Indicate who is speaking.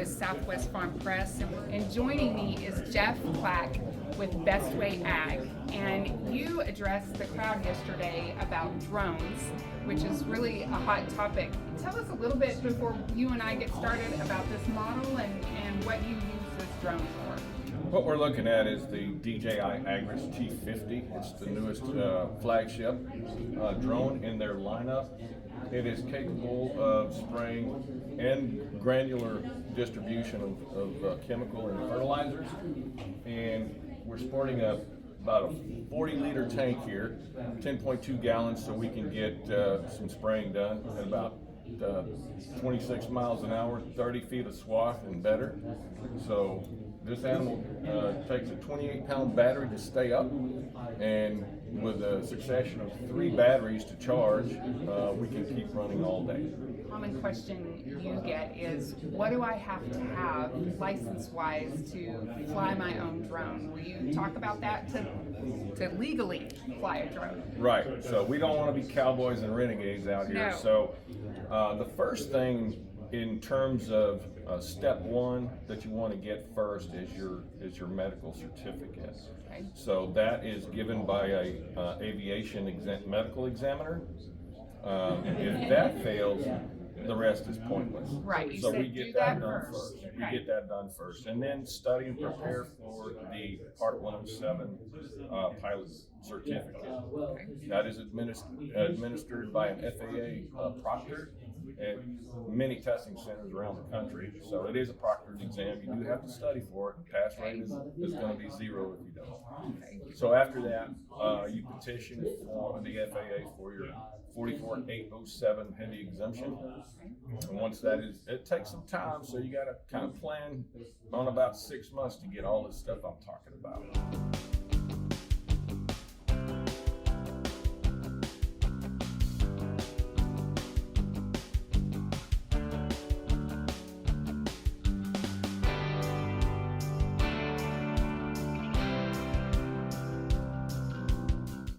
Speaker 1: with Southwest Farm Press, and joining me is Jeff Clack with Best Way Ag. And you addressed the crowd yesterday about drones, which is really a hot topic. Tell us a little bit before you and I get started about this model and what you use this drone for.
Speaker 2: What we're looking at is the DJI Agris T50. It's the newest flagship drone in their lineup. It is capable of spraying and granular distribution of chemical and fertilizers. And we're sporting about a 40-liter tank here, 10.2 gallons, so we can get some spraying done at about 26 miles an hour, 30 feet of swath and better. So this animal takes a 28-pound battery to stay up, and with a succession of 3 batteries to charge, we can keep running all day.
Speaker 1: Common question you get is, what do I have to have license-wise to fly my own drone? Will you talk about that to legally fly a drone?
Speaker 2: Right. So we don't want to be cowboys and renegades out here.
Speaker 1: No.
Speaker 2: So the first thing in terms of step one that you want to get first is your medical certificate.
Speaker 1: Okay.
Speaker 2: So that is given by a aviation medical examiner. If that fails, the rest is pointless.
Speaker 1: Right, you
Speaker 2: So
Speaker 1: said
Speaker 2: we
Speaker 1: do
Speaker 2: get
Speaker 1: that
Speaker 2: that done
Speaker 1: first.
Speaker 2: first. We
Speaker 1: Right.
Speaker 2: get that done first, and then study and prepare for the Part 107 pilot certificate. That is administered by an FAA proctor at many testing centers around the country. So it is a proctored exam. You do have to study for it. Pass rate is going to be 0 if you don't. So after that, you petition for the FAA for your 44807 heavy exemption. And once that is, it takes some time, so you got to kind of plan on about 6 months to get all this stuff I'm talking about.